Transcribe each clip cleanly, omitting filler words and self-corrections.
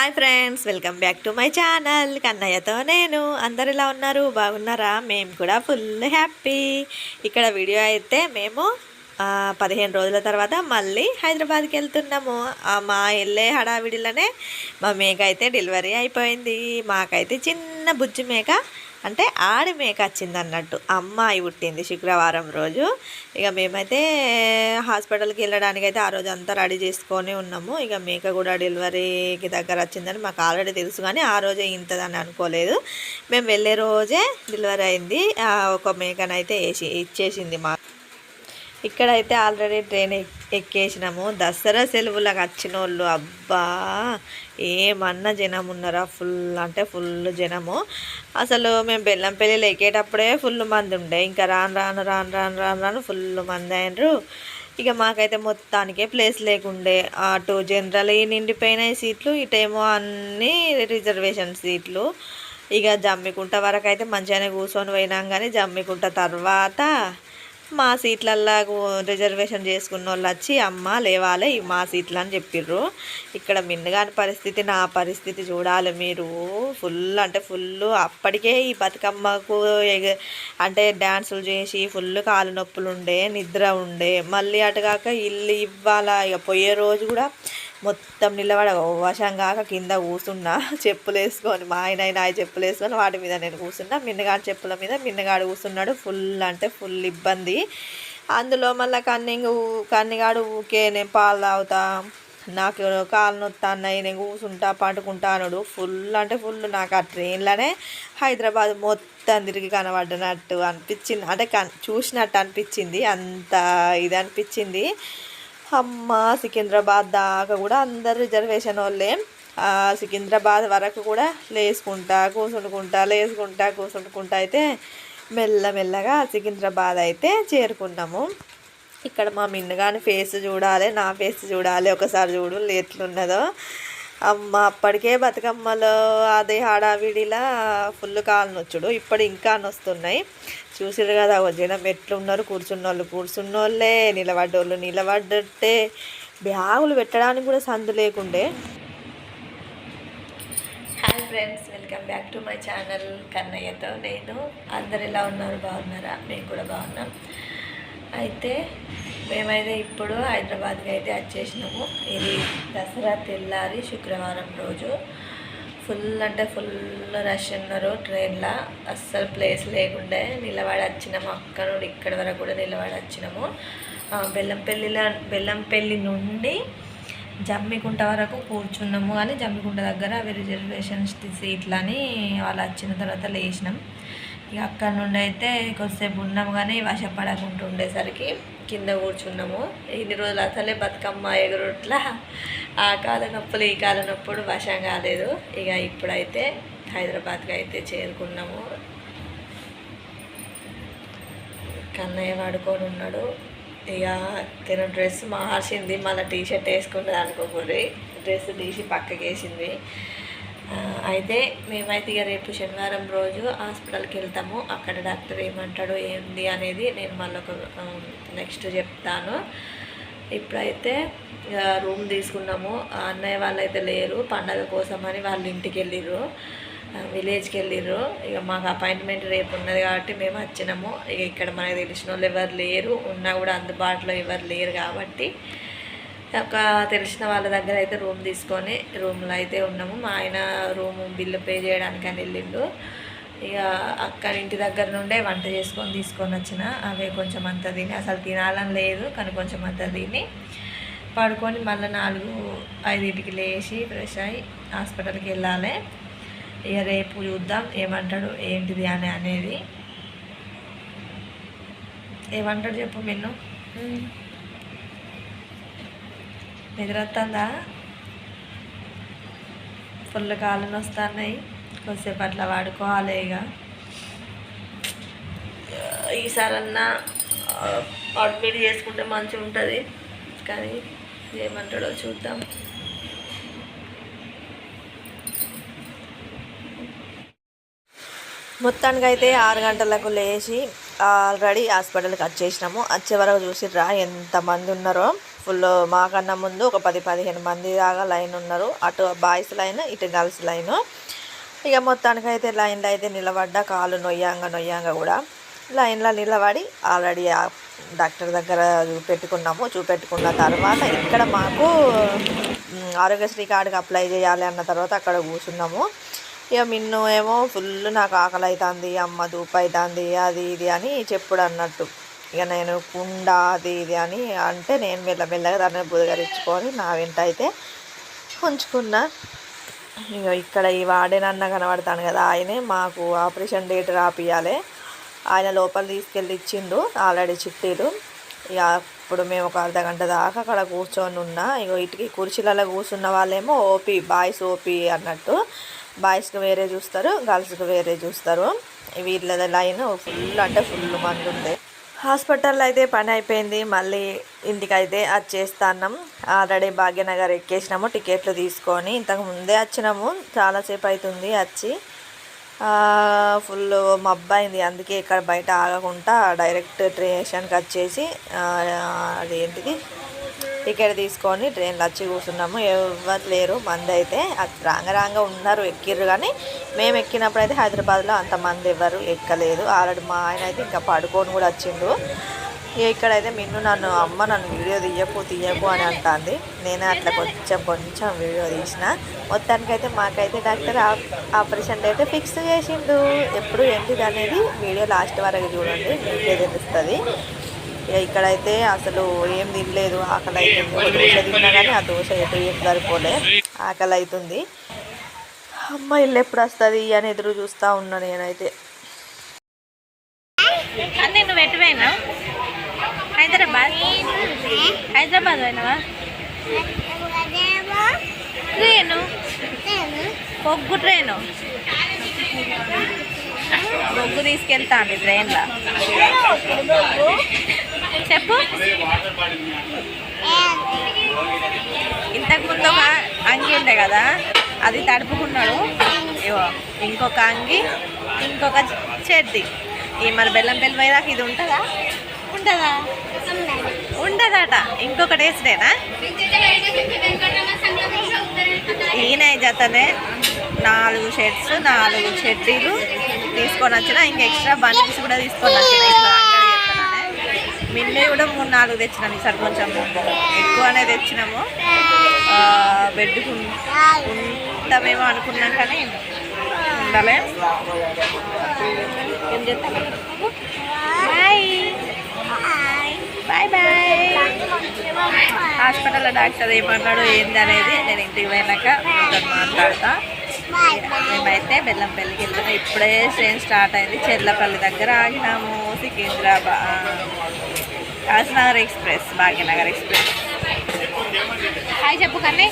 Hi friends, welcome back to my channel కన్నయ్యతో నేను. అందరు ఇలా ఉన్నారు, బాగున్నారా? మేము కూడా ఫుల్ హ్యాపీ. ఇక్కడ వీడియో అయితే మేము 15 రోజుల తర్వాత మళ్ళీ హైదరాబాద్కి వెళ్తున్నాము. మా వెళ్ళే హడావిడిలోనే మా మేక అయితే డెలివరీ అయిపోయింది. మాకైతే చిన్న బుజ్జి మేక, అంటే ఆడి మేక వచ్చింది అన్నట్టు. అమ్మాయి పుట్టింది శుక్రవారం రోజు. ఇక మేమైతే హాస్పిటల్కి వెళ్ళడానికి అయితే ఆ రోజు అంతా రెడీ చేసుకొని ఉన్నాము. ఇక మేక కూడా డెలివరీకి దగ్గర వచ్చిందని మాకు ఆల్రెడీ తెలుసు, కానీ ఆ రోజే ఇంతదని అనుకోలేదు. మేము వెళ్ళే రోజే డెలివరీ అయింది. ఒక మేకనైతే ఇచ్చేసింది మా. ఇక్కడైతే ఆల్రెడీ ట్రైన్ ఎక్కేసినాము. దసరా సెలవులకు వచ్చిన వాళ్ళు అబ్బా ఏమన్నా జనం ఉన్నారా, ఫుల్ అంటే ఫుల్ జనము. అసలు మేము బెల్లంపల్లిలో ఎక్కేటప్పుడే ఫుల్ మంది ఉండే, ఇంకా రాను ఫుల్ మంది అయినరు. ఇక మాకైతే మొత్తానికే ప్లేస్ లేకుండే. అటు జనరల్ నిండిపోయినాయి సీట్లు, ఇటేమో అన్నీ రిజర్వేషన్ సీట్లు. ఇక జమ్మికుంట వరకు అయితే మంచిగానే కూర్చొని పోయినాం, కానీ జమ్మికుంట తర్వాత మా సీట్లల్లో రిజర్వేషన్ చేసుకున్న వాళ్ళు వచ్చి అమ్మ లేవాలి మా సీట్లు అని చెప్పిర్రు. ఇక్కడ మిన్నగాని పరిస్థితి, నా పరిస్థితి చూడాలి మీరు. ఫుల్ అంటే ఫుల్. అప్పటికే ఈ బతుకమ్మకు అంటే డ్యాన్సులు చేసి ఫుల్ కాలు నొప్పులు ఉండే, నిద్ర ఉండే. మళ్ళీ అటుగాక ఇల్లు ఇవ్వాలా. ఇక పోయే రోజు కూడా మొత్తం నిలబడ వశం కాక కింద కూర్చున్నా, చెప్పులు వేసుకొని. మా ఆయన చెప్పులు వేసుకొని వాటి మీద నేను కూర్చున్నా. మిన్నగాడు చెప్పుల మీద మిన్నగాడు కూర్చున్నాడు. ఫుల్ అంటే ఫుల్ ఇబ్బంది. అందులో మళ్ళీ కన్నిగాడు ఊకే నేను పాలు తాగుతా, నాకు కాలు నొత్తాన్నాయి, నేను కూర్చుంటా పట్టుకుంటానుడు. ఫుల్ అంటే ఫుల్. నాకు ఆ ట్రైన్లోనే హైదరాబాద్ మొత్తం తిరిగి కనబడ్డనట్టు అనిపించింది, అంటే చూసినట్టు అనిపించింది. అంత ఇది అనిపించింది. అమ్మ సికింద్రాబాద్ దాకా కూడా అందరు రిజర్వేషన్ వాళ్ళే. సికింద్రాబాద్ వరకు కూడా లేసుకుంటా కూర్చుంటుకుంటా అయితే మెల్లమెల్లగా సికింద్రాబాద్ అయితే చేరుకున్నాము. ఇక్కడ మా మిన్నగాని ఫేస్ చూడాలి, నా ఫేస్ చూడాలి. ఒకసారి చూడు ఎట్లున్నదో. అమ్మ అప్పటికే బతుకమ్మలో అదే హడావిడిలా ఫుల్ కాలు నొచ్చుడు. ఇప్పుడు ఇంకా నొస్తున్నాయి. చూసిరు కదా జనం ఎట్లున్నారు. కూర్చున్నోళ్ళే, నిలబడ్డోళ్ళు నిలబడ్డట్టే. బ్యాగులు పెట్టడానికి కూడా సందు లేకుండే. Hi friends, welcome back to my channel కన్నయ్యతో నేను. అందరు ఎలా ఉన్నారు, బాగున్నారా? మేము కూడా బాగున్నాం. అయితే మేమైతే ఇప్పుడు హైదరాబాద్కి అయితే వచ్చేసినాము. ఇది దసరా తెల్లారి శుక్రవారం రోజు. ఫుల్ అంటే ఫుల్ రష్ ఉన్నారు ట్రైన్లో. అస్సలు ప్లేస్ లేకుండే. నిలబడి వచ్చినాము. అక్కడ నుండి ఇక్కడి వరకు కూడా నిలబడి వచ్చినాము. బెల్లంపల్లి నుండి జమ్మికుంట వరకు కూర్చున్నాము, కానీ జమ్మికుంట దగ్గర అవి రిజర్వేషన్ సీట్లని వాళ్ళు వచ్చిన తర్వాత లేచినాం. ఇక అక్కడ నుండి అయితే కొద్దిసేపు ఉన్నాము, కానీ వశపడకుండా ఉండేసరికి కింద కూర్చున్నాము. ఇన్ని రోజులు అసలే బతుకమ్మ ఎగురుట్లా ఆ కాల నొప్పులు ఈ కాల నొప్పుడు వశం కాలేదు. ఇక ఇప్పుడైతే హైదరాబాద్కి అయితే చేరుకున్నాము. కన్నయ్య వాడుకొని ఉన్నాడు. ఇక తిన డ్రెస్ మార్చింది, మళ్ళీ టీషర్ట్ వేసుకున్నది అనుకోకూడదు. డ్రెస్ తీసి పక్కకి వేసింది. అయితే మేమైతే ఇక రేపు శనివారం రోజు హాస్పిటల్కి వెళ్తాము. అక్కడ డాక్టర్ ఏమంటాడో ఏంది అనేది నేను మళ్ళీ నెక్స్ట్ చెప్తాను. ఇప్పుడైతే రూమ్ తీసుకున్నాము. అన్నయ్య వాళ్ళు అయితే లేరు, పండగ కోసం అని వాళ్ళ ఇంటికి వెళ్ళిర్రు, విలేజ్కి వెళ్ళిర్రు. ఇక మాకు అపాయింట్మెంట్ రేపు ఉన్నది కాబట్టి మేము వచ్చినాము. ఇక ఇక్కడ మనకు తెలిసిన వాళ్ళు ఎవరు లేరు, ఉన్నా కూడా అందుబాటులో ఎవరు లేరు కాబట్టి ఒక తెలిసిన వాళ్ళ దగ్గర అయితే రూమ్ తీసుకొని రూమ్లో అయితే ఉన్నాము. మా ఆయన రూమ్ బిల్లు పే చేయడానికి అని వెళ్ళిండు. ఇక అక్కడ ఇంటి దగ్గర నుండే వంట తీసుకొని వచ్చిన అవే కొంచెం అంత తిని, అసలు తినాలని లేదు కానీ కొంచెం అంత తిని పడుకొని మళ్ళీ 4-5 లేచి ఫ్రెష్ అయ్యి హాస్పిటల్కి వెళ్ళాలి. ఇక రేపు చూద్దాం ఏమంటాడు ఏంటిది అనేది. ఏమంటాడు చెప్పు మిన్ను. నిద్రొస్తుందా? ఫుల్ కాళ్ళు వస్తున్నాయి. కొద్దిసేపు అట్లా వాడుకోవాలి. ఇక ఈసారన్నా అడ్మిట్ చేసుకుంటే మంచిగా ఉంటుంది, కానీ ఏమంటాడో చూద్దాం. మొత్తానికి అయితే 6 గంటలకు లేచి ఆల్రెడీ హాస్పిటల్కి వచ్చేసినాము. వచ్చే వరకు చూసిర్రా ఎంతమంది ఉన్నారో. ఫుల్ మాకన్నా ముందు ఒక 10-15 మంది దాకా లైన్ ఉన్నారు. అటు బాయ్స్ లైన్, ఇటు గర్ల్స్ లైను. ఇక మొత్తానికైతే లైన్లో అయితే నిలబడ్డా, కాలు నొయ్యంగా కూడా లైన్లో నిలబడి ఆల్రెడీ డాక్టర్ దగ్గర చూపెట్టుకున్న తర్వాత ఇక్కడ మాకు ఆరోగ్యశ్రీ కార్డుకి అప్లై చేయాలి అన్న తర్వాత అక్కడ కూర్చున్నాము. ఇక మిన్ను ఏమో ఫుల్ నాకు ఆకలి అవుతుంది, అమ్మ దూపు అవుతుంది, అది ఇది అని చెప్పుడు అన్నట్టు. ఇక నేను కుండ అది ఇది అని అంటే నేను మెల్లమెల్లగా దాన్ని బుదగరించుకొని నా వెంట అయితే ఉంచుకున్నా. ఇక ఇక్కడ ఈ వాడేనన్న కనబడతాను కదా, ఆయనే మాకు ఆపరేషన్ డేట్ రాపియాలి. ఆయన లోపల తీసుకెళ్ళి ఇచ్చిండు ఆల్రెడీ చిట్టీలు. ఇక అప్పుడు మేము ఒక అర్ధగంట దాకా అక్కడ కూర్చొని ఉన్నా. ఇక ఇటుకి కుర్చీలలో కూర్చున్న వాళ్ళేమో ఓపీ, బాయ్స్ ఓపీ అన్నట్టు. బాయ్స్కి వేరే చూస్తారు, గర్ల్స్కి వేరే చూస్తారు. వీళ్ళ లైన్ ఫుల్ మంది ఉంది. హాస్పిటల్లో అయితే పని అయిపోయింది. మళ్ళీ ఇంటికైతే వచ్చేస్తున్నాం. ఆల్రెడీ భాగ్యనగర్ ఎక్కేసినాము టికెట్లు తీసుకొని. ఇంతకు ముందే వచ్చినాము, చాలాసేపు అవుతుంది వచ్చి. ఫుల్ మబ్బైంది, అందుకే ఇక్కడ బయట ఆగకుండా డైరెక్ట్ స్టేషన్కి వచ్చేసి అదేంటిది టికెట్ తీసుకొని ట్రైన్లో వచ్చి కూర్చున్నాము. ఎవరు లేరు, మంది అయితే రాంగ ఉన్నారు, ఎక్కిర్రు. కానీ మేము ఎక్కినప్పుడు అయితే హైదరాబాద్లో అంతమంది ఎవరు ఎక్కలేదు. ఆల్రెడీ మా ఆయన అయితే ఇంకా పడుకొని కూడా వచ్చిండు. ఇక్కడైతే మిన్ను నన్ను వీడియో తీయకు అని అంటుంది. నేనే అట్లా కొంచెం వీడియో తీసిన. మొత్తానికైతే మాకైతే డాక్టర్ ఆపరేషన్ డేట్ ఫిక్స్ చేసిండు. ఎప్పుడు ఏంటిది అనేది వీడియో లాస్ట్ వరకు చూడండి, మీకే తెలుస్తుంది. ఇక్కడైతే అసలు ఏం తినలేదు, ఆకలి అవుతుంది. ఒక దోశ తిన్నా కానీ ఆ దోశ ఎటు ఏం సరిపోలే, ఆకలి అవుతుంది. అమ్మ ఇల్లు ఎప్పుడు వస్తుంది అని ఎదురు చూస్తూ ఉన్నా నేనైతే. నువ్వు ఎటు పోయినా? హైదరాబాద్ పోయినావా? ట్రైను, బొగ్గు ట్రైను, బొగ్గు తీసుకెళ్తాను ట్రైన్లో. చెప్పు. ఇంతకుముందు ఒక అంగి ఉండే కదా, అది తడుపుకున్నాడు. ఇంకొక అంగి, ఇంకొక చెడ్డి. ఈ మరి బెల్లం పోయేదాకా ఇది ఉంటుందా? ఉండదట. ఇంకొకటి వేసినేనా? ఈయన జతనే 4 షర్ట్స్, 4 చెడ్డీలు తీసుకొని వచ్చిన. ఇంకా ఎక్స్ట్రా బండిల్స్ కూడా తీసుకొని వచ్చిన. ఇప్పుడు అంగడి చెప్తానే మిన్నే కూడా 3-4 తెచ్చినాము. ఈసారి కొంచెం ఎక్కువనే తెచ్చినాము. బెడ్కు ఉంటామేమో అనుకున్నాం కానీ ఉండాలి. ఏం చేస్తాం? Bye bye. హాస్పిటల్లో డాక్టర్ ఏమన్నాడు ఏంది అనేది నేను ఇంటికి పోయినాక మీతో మాట్లాడతా. మేమైతే బెల్లంపల్లికి వెళ్తున్నాం. ఇప్పుడే ట్రైన్ స్టార్ట్ అయింది. చెర్లపల్లి దగ్గర ఆగినాము. Secunderabad Kashinagar express, Bhagyanagar express. Hi చెప్పు కన్నీ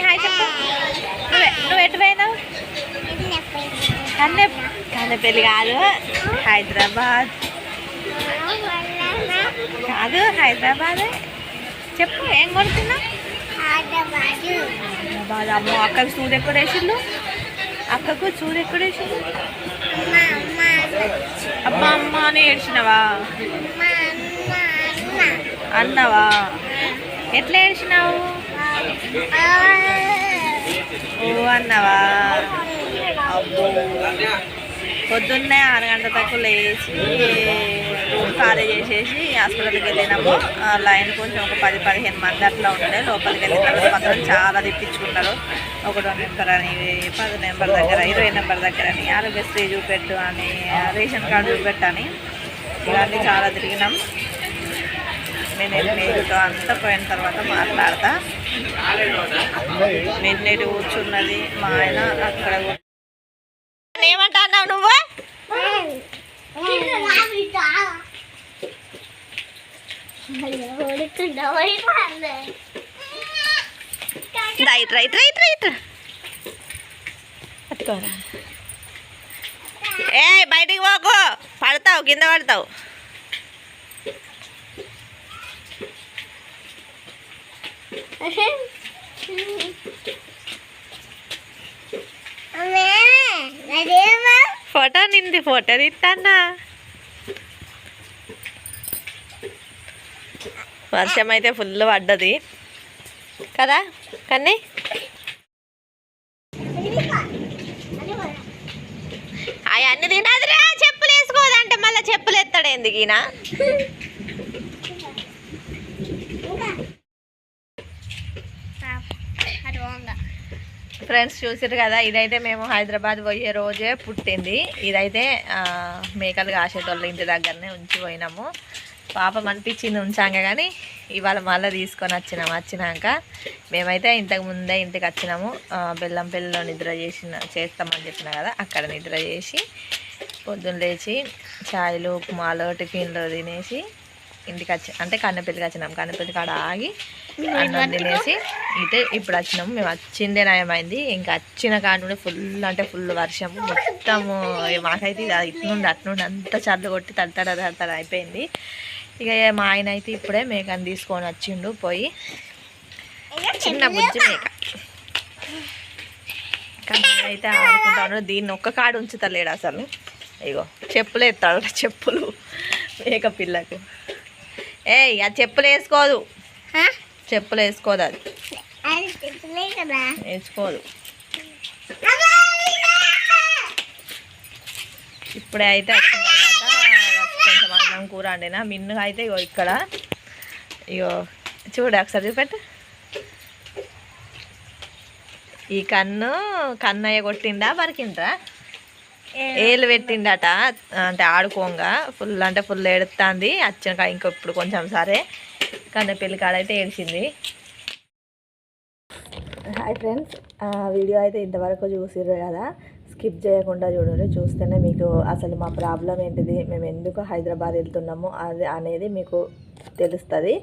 హాయ్ చెప్పు. నువ్వు ఎటు పోయినావు? కన్నెపల్లి కాదు, హైదరాబాద్ కాదు, హైదరాబాద్. చెప్పు ఏం కొడుతున్నావు? హైదరాబాద్. అమ్మో, అక్కకు చూడు ఎక్కడ వేసిండు. అమ్మ అని ఏడ్చినవా? అన్నవా? ఎట్లా ఏడ్చినావు? ఓ అన్నవా? అబ్బో, పొద్దున్నే 6 గంటల తక్కువ లేచి రూమ్ ఖాళీ చేసేసి హాస్పిటల్కి వెళ్ళినాము. లైన్ కొంచెం ఒక 10-15 మంది అట్లా ఉండే. లోపలికి వెళ్ళిన తర్వాత మాత్రం చాలా తిప్పించుకున్నారు. 1 నెంబర్ అని, 10 నెంబర్ దగ్గర, 20 నెంబర్ దగ్గర అని, ఆరోగ్యశ్రీ చూపెట్టు అని, రేషన్ కార్డు చూపెట్టని, ఇవన్నీ చాలా తిరిగినాం. నేను మీతో అంతా పోయిన తర్వాత మాట్లాడతా. నిన్నటి కూర్చున్నది మా ఆయన అక్కడ. ఏమంటా అన్నావు నువ్వు? ఏ బయటికి పోకు, పడతావు, కింద పడతావు. ఫోటో నింది, ఫోటో తీస్తానా? వర్షం అయితే ఫుల్ పడ్డది కదా కన్నీ. అవన్నీ తినదురా, చెప్పులు వేసుకోదంటే మళ్ళీ చెప్పులు ఎత్తాడు ఎందుకు ఈయన. ఫ్రెండ్స్ చూసారు కదా, ఇదైతే మేము హైదరాబాద్ పోయే రోజే పుట్టింది. ఇదైతే మేకలు కాసేటోళ్ళ ఇంటి దగ్గరనే ఉంచి పోయినాము. పాపం అనిపించింది ఉంచాక, కానీ ఇవాళ మళ్ళీ తీసుకొని వచ్చినాక మేమైతే ఇంతకు ముందే ఇంటికి వచ్చినాము. బెల్లంపల్లిలో నిద్ర చేస్తామని చెప్పిన కదా, అక్కడ నిద్ర చేసి పొద్దున్న లేచి ఛాయలు ఉప్మాలు టిఫిన్లు తినేసి ఇంటికి అంటే కన్నెపల్లికి వచ్చినాము. కన్నెపల్లి కాడ ఆగి అన్నం తినేసి ఇప్పుడు వచ్చినాము. మేము వచ్చిందే నయమైంది. ఇంకా వచ్చిన కాడ నుండి ఫుల్ అంటే ఫుల్ వర్షము మొత్తము. మాకైతే ఇట్నుండి అట్నుండి అంతా చల్లు కొట్టి తడతడ అయిపోయింది. ఇక మా ఆయన అయితే ఇప్పుడే మేకని తీసుకొని వచ్చిండు. పోయి చిన్న బుజ్జి మేక అయితే ఆడుకుంటాను. దీన్ని ఒక్క కాడు ఉంచుతలేడు అసలు. ఇగో చెప్పులు ఎత్తాడు, చెప్పులు మేక పిల్లకు. అది చెప్పులు వేసుకోదు, చెప్పులు వేసుకోదు, అది వేసుకోదు. ఇప్పుడే అయితే వచ్చిన తర్వాత కొంచెం అన్నం కూర వండినా. మిన్నుగా అయితే ఇగో ఇక్కడ ఇగో చూడు ఒకసారి చూపెట్టు. ఈ కన్నయ్య కొట్టిండా మరికిండ్రా, ఏళ్ళు పెట్టిండట. అంటే ఆడుకోంగా ఫుల్ అంటే ఫుల్ ఏడుస్తుంది. వచ్చిన ఇంకా ఇప్పుడు కొంచెం సరే, కన్న పెళ్లి కాడైతే ఏడ్చింది. హాయ్ ఫ్రెండ్స్, వీడియో అయితే ఇంతవరకు చూసిర్రు కదా, స్కిప్ చేయకుండా చూడండి. చూస్తేనే మీకు అసలు మా ప్రాబ్లం ఏంటిది, మేము ఎందుకు హైదరాబాద్ వెళ్తున్నాము అది అనేది మీకు తెలుస్తుంది.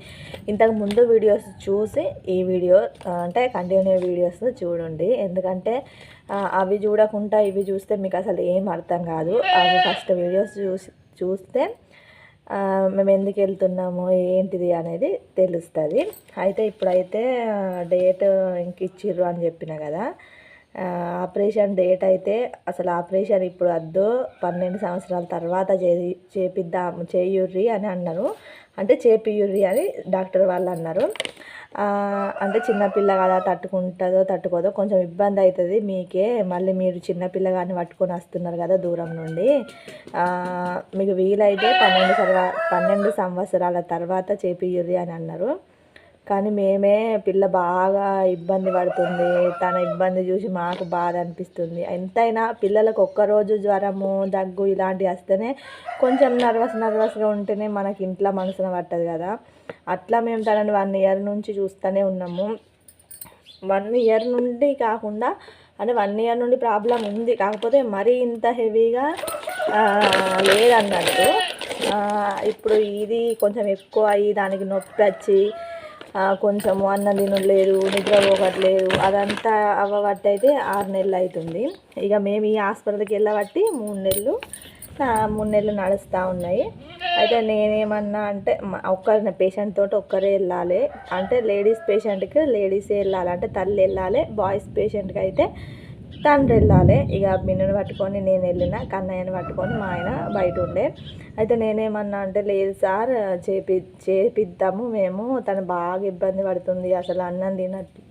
ఇంతకు ముందు వీడియోస్ చూసి ఈ వీడియో అంటే కంటిన్యూ వీడియోస్ చూడండి. ఎందుకంటే అవి చూడకుండా ఇవి చూస్తే మీకు అసలు ఏం అర్థం కాదు. అవి ఫస్ట్ వీడియోస్ చూస్తే మేము ఎందుకు వెళ్తున్నాము ఏంటిది అనేది తెలుస్తుంది. అయితే ఇప్పుడైతే డేట్ ఇంక ఇచ్చిర్రు అని చెప్పిన కదా, ఆపరేషన్ డేట్ అయితే అసలు ఆపరేషన్ ఇప్పుడు వద్దు, 12 సంవత్సరాల తర్వాత చేయుర్రి అని అన్నారు. అంటే చేపియుర్రి అని డాక్టర్ వాళ్ళు అన్నారు. అంటే చిన్నపిల్ల కదా, తట్టుకుంటుందో తట్టుకోదో కొంచెం ఇబ్బంది అవుతుంది మీకే. మళ్ళీ మీరు చిన్నపిల్ల కానీ పట్టుకొని వస్తున్నారు కదా దూరం నుండి, మీకు వీలైతే 12 సంవత్సరాల తర్వాత చేపియుర్రి అని అన్నారు. కానీ మేమే పిల్ల బాగా ఇబ్బంది పడుతుంది, తన ఇబ్బంది చూసి మాకు బాధ అనిపిస్తుంది. ఎంతైనా పిల్లలకు ఒక్కరోజు జ్వరము దగ్గు ఇలాంటివి వస్తేనే కొంచెం నర్వస్గా ఉంటేనే మనకి ఇంట్లో మనసున పట్టదు కదా. అట్లా మేము తనని 1 ఇయర్ నుంచి చూస్తూనే ఉన్నాము. 1 ఇయర్ నుండి కాకుండా అంటే 1 ఇయర్ నుండి ప్రాబ్లం ఉంది, కాకపోతే మరీ ఇంత హెవీగా లేదన్నట్టు. ఇప్పుడు ఇది కొంచెం ఎక్కువ అయ్యి దానికి నొప్పి వచ్చి కొంచెం అన్నం తినలేదు, నిద్ర పోగట్లేదు, అదంతా అవ్వబట్టి అయితే 6 నెలలు అవుతుంది. ఇక మేము ఈ హాస్పిటల్కి వెళ్ళబట్టి 3 నెలలు నడుస్తూ ఉన్నాయి. అయితే నేనేమన్నా అంటే ఒక్క పేషెంట్ తోటి ఒక్కరే వెళ్ళాలి, అంటే లేడీస్ పేషెంట్కి లేడీసే వెళ్ళాలి, అంటే తల్లి వెళ్ళాలి. బాయ్స్ పేషెంట్కి అయితే తండ్రి వెళ్ళాలి. ఇక బిన్నుని పట్టుకొని నేను వెళ్ళిన, కన్నయ్యని పట్టుకొని మా ఆయన బయట ఉండే. అయితే నేనేమన్నా అంటే లేదు సార్ చేపిద్దాము మేము, తను బాగా ఇబ్బంది పడుతుంది, అసలు అన్నం తినట్టు.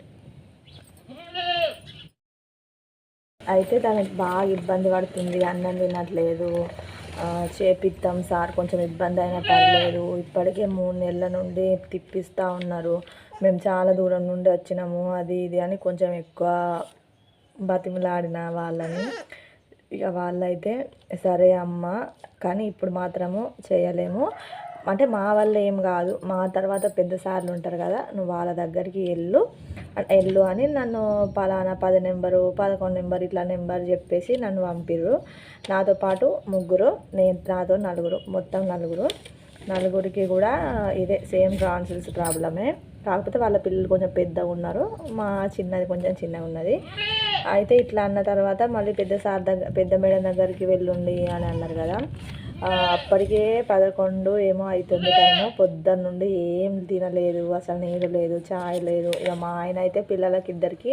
అయితే తనకి బాగా ఇబ్బంది పడుతుంది, అన్నం తినట్లేదు, చేపిద్దాం సార్, కొంచెం ఇబ్బంది అయినా పర్లేదు. ఇప్పటికే 3 నెలల నుండి తిప్పిస్తూ ఉన్నారు, మేము చాలా దూరం నుండి వచ్చినాము అది ఇది అని కొంచెం ఎక్కువ బతిమలాడిన వాళ్ళని. ఇక వాళ్ళైతే సరే అమ్మ, కానీ ఇప్పుడు మాత్రము చేయలేము, అంటే మా వల్ల ఏం కాదు, మా తర్వాత పెద్ద సార్లు ఉంటారు కదా, నువ్వు వాళ్ళ దగ్గరికి వెళ్ళు అని నన్ను పలానా 10 నెంబరు 11 నెంబర్ ఇట్లా నెంబర్ చెప్పేసి నన్ను పంపిర్రు. నాతో పాటు 3, నాతో 4, మొత్తం 4. 4కి కూడా ఇదే సేమ్ ట్రాన్సిల్స్ ప్రాబ్లమే, కాకపోతే వాళ్ళ పిల్లలు కొంచెం పెద్దగా ఉన్నారు, మా చిన్నది కొంచెం చిన్నగా ఉన్నది. అయితే ఇట్లా అన్న తర్వాత మళ్ళీ పెద్ద మేడం దగ్గరికి వెళ్ళండి అని అన్నారు కదా. అప్పటికే 11 ఏమో అవుతుంది టైము. పొద్దున్న నుండి ఏం తినలేదు, అసలు నీరు లేదు, చాయ్ లేదు. ఇక మా ఆయన అయితే పిల్లలకి ఇద్దరికి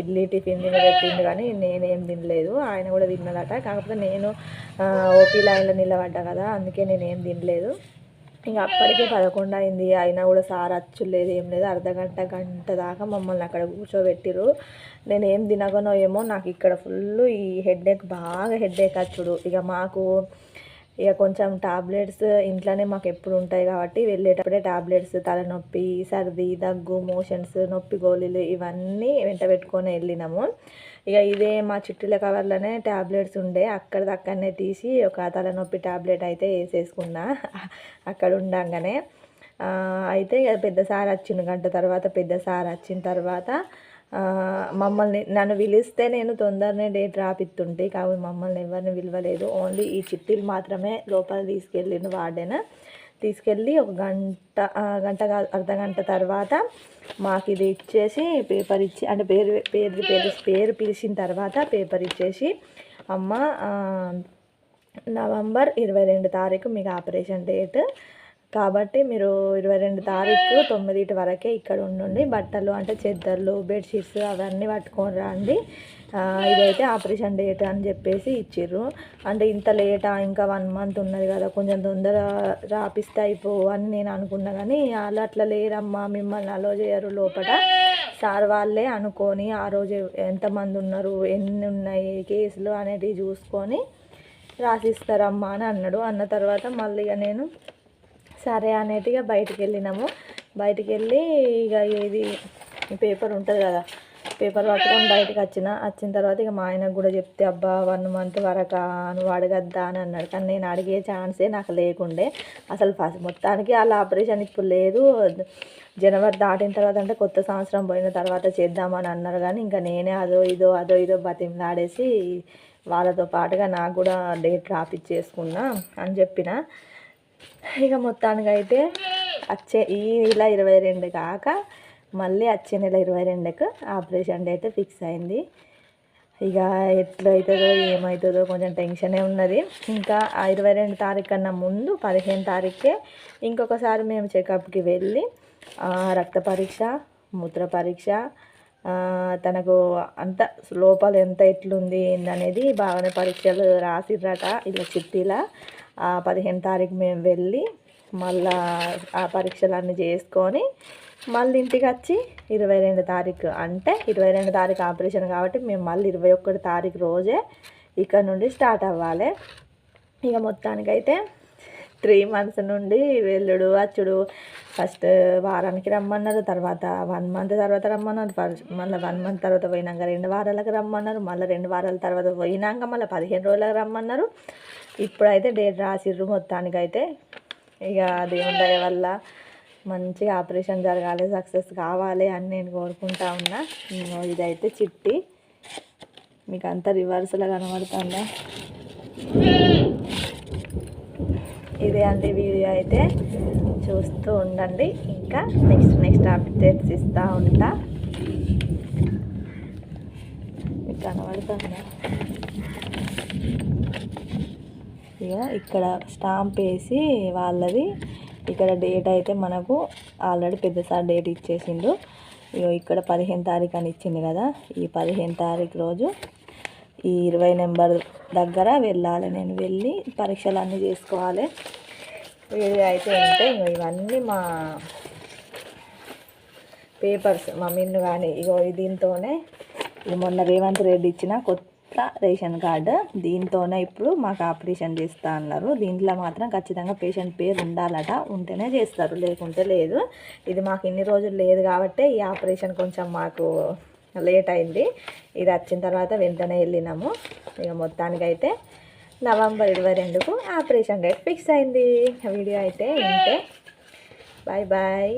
ఇడ్లీ టిఫిన్ పెట్టిండు, కానీ నేనేం తినలేదు. ఆయన కూడా తిన్నాడట, కాకపోతే నేను ఓపీ లైన్లో నిలబడ్డా కదా, అందుకే నేనేం తినలేదు. ఇంకా అప్పటికే 11 అయింది. అయినా కూడా సార్ అచ్చులేదు, ఏం లేదు. గంట దాకా మమ్మల్ని అక్కడ కూర్చోబెట్టిరు. నేను ఏం తినగనో ఏమో, నాకు ఇక్కడ ఫుల్ ఈ హెడేక్, బాగా హెడేక్ వచ్చుడు. ఇక కొంచెం టాబ్లెట్స్ ఇంట్లోనే మాకు ఎప్పుడు ఉంటాయి కాబట్టి వెళ్ళేటప్పుడే టాబ్లెట్స్, తలనొప్పి, సర్ది, దగ్గు, మోషన్స్, నొప్పి గోళీలు ఇవన్నీ వెంట పెట్టుకొని వెళ్ళినాము. ఇక ఇదే మా చిట్టుల కవర్లోనే టాబ్లెట్స్ ఉండే, అక్కడనే తీసి ఒక తలనొప్పి టాబ్లెట్ అయితే వేసేసుకున్నా అక్కడ ఉండంగానే. అయితే ఇక పెద్ద సార్ వచ్చిన గంట తర్వాత, పెద్ద సార్ వచ్చిన తర్వాత నన్ను పిలిస్తే నేను తొందరనే డేట్ రాపిస్తుంటే, కాబట్టి మమ్మల్ని ఎవరిని పిలవలేదు. ఓన్లీ ఈ చిట్టీలు మాత్రమే లోపల తీసుకెళ్ళిండు వార్డెన్. తీసుకెళ్ళి ఒక గంట అర్ధగంట తర్వాత మాకు ఇది ఇచ్చేసి, పేపర్ ఇచ్చి, అంటే పేరు పిలిచిన తర్వాత పేపర్ ఇచ్చేసి, అమ్మ నవంబర్ 22 తారీఖు మీకు ఆపరేషన్ డేట్ కాబట్టి మీరు 22 తారీఖు 9 వరకే ఇక్కడ ఉండండి. బట్టలు అంటే చెద్దర్లు, బెడ్షీట్స్ అవన్నీ పట్టుకొని రండి, ఇదైతే ఆపరేషన్ డేట్ అని చెప్పేసి ఇచ్చిర్రు. అంటే ఇంత లేటా, ఇంకా 1 మంత్ ఉన్నది కదా, కొంచెం తొందర రాపిస్తే అయిపోవు అని నేను అనుకున్నా. కానీ వాళ్ళు అట్లా లేరమ్మా, మిమ్మల్ని అలో చేయరు లోపల, సార్ వాళ్ళే అనుకొని ఆ రోజు ఎంతమంది ఉన్నారు, ఎన్ని ఉన్నాయి కేసులు అనేటివి చూసుకొని రాసిస్తారమ్మా అని అన్నాడు. అన్న తర్వాత మళ్ళీ ఇక నేను సరే అనేటిగా బయటికి వెళ్ళినాము. బయటికి వెళ్ళి ఇక ఇది పేపర్ ఉంటుంది కదా, పేపర్ పట్టుకొని బయటకు వచ్చిన తర్వాత ఇక మా ఆయనకు కూడా చెప్తే, అబ్బా 1 మంత్ వరకు నువ్వు అడగద్దా అని అన్నాడు. కానీ నేను అడిగే ఛాన్సే నాకు లేకుండే అసలు. మొత్తానికి వాళ్ళ ఆపరేషన్ ఇప్పుడు లేదు, జనవరి దాటిన తర్వాత, అంటే కొత్త సంవత్సరం పోయిన తర్వాత చేద్దామని అన్నారు. కానీ ఇంకా నేనే అదో ఇదో బతిమలాడేసి వాళ్ళతో పాటుగా నాకు కూడా డేట్ రాపిచ్చేసుకున్నా అని చెప్పిన. ఇక మొత్తానికి అయితే ఈ నెల 22 కాక మళ్ళీ వచ్చే నెల 22కు ఆపరేషన్ డేట్ ఫిక్స్ అయింది. ఇక ఎట్లయితుందో ఏమవుతుందో కొంచెం టెన్షనే ఉన్నది. ఇంకా 22 తారీఖు కన్నా ముందు 15 తారీఖే ఇంకొకసారి మేము చెకప్కి వెళ్ళి రక్త పరీక్ష, మూత్ర పరీక్ష, తనకు అంత లోపల ఎంత ఎట్లుంది ఏందనేది బాగానే పరీక్షలు రాసిర్రట ఇలా చిట్టీలా. 15 తారీఖు మేము వెళ్ళి మళ్ళా ఆ పరీక్షలన్నీ చేసుకొని మళ్ళీ ఇంటికి వచ్చి 22 తారీఖు, అంటే 22 తారీఖు ఆపరేషన్ కాబట్టి మేము మళ్ళీ 21 తారీఖు రోజే ఇక్కడ నుండి స్టార్ట్ అవ్వాలి. ఇక మొత్తానికైతే 3 months నుండి వెళ్ళుడు వచ్చుడు. ఫస్ట్ వారానికి రమ్మన్నారు, తర్వాత 1 month తర్వాత రమ్మన్నారు, మళ్ళీ 1 month తర్వాత పోయినాక 2 వారాలకు రమ్మన్నారు, మళ్ళీ 2 వారాల తర్వాత పోయినాక మళ్ళీ 15 రోజులకు రమ్మన్నారు. ఇప్పుడైతే డేట్ రాసిర్రు. మొత్తానికైతే ఇక దేవుని దయ వల్ల మంచిగా ఆపరేషన్ జరగాలి, సక్సెస్ కావాలి అని నేను కోరుకుంటా ఉన్నా. ఇదైతే చిట్టి మీకు అంతా రివర్స్లో కనబడుతుందా, ఇదే అండి వీడియో. అయితే చూస్తూ ఉండండి, ఇంకా నెక్స్ట్ అప్డేట్స్ ఇస్తూ ఉంటా. మీకు కనబడుతుందా, ఇక ఇక్కడ స్టాంప్ వేసి వాళ్ళది ఇక్కడ డేట్ అయితే మనకు ఆల్రెడీ పెద్దసారి డేట్ ఇచ్చేసిండు. ఇక్కడ 15 తారీఖు అని ఇచ్చింది కదా, ఈ 15 తారీఖు రోజు ఈ 20 నెంబర్ దగ్గర వెళ్ళాలి. నేను వెళ్ళి పరీక్షలు అన్నీ చేసుకోవాలి. వీడియో అయితే ఉంటే ఇవన్నీ మా పేపర్స్, మా మిన్ను కానీ దీంతోనే మొన్న రేవంత్ రెడ్డి ఇచ్చిన కొత్త రేషన్ కార్డు, దీంతోనే ఇప్పుడు మాకు ఆపరేషన్ చేస్తా అన్నారు. దీంట్లో మాత్రం ఖచ్చితంగా పేషెంట్ పేరు ఉండాలట, ఉంటేనే చేస్తారు, లేకుంటే లేదు. ఇది మాకు ఇన్ని రోజులు లేదు కాబట్టి ఈ ఆపరేషన్ కొంచెం మాకు లేట్ అయింది. ఇది వచ్చిన తర్వాత వెంటనే వెళ్ళినాము. ఇక మొత్తానికైతే నవంబర్ 22కు ఆపరేషన్ డేట్ ఫిక్స్ అయింది. వీడియో అయితే ఉంటే బాయ్.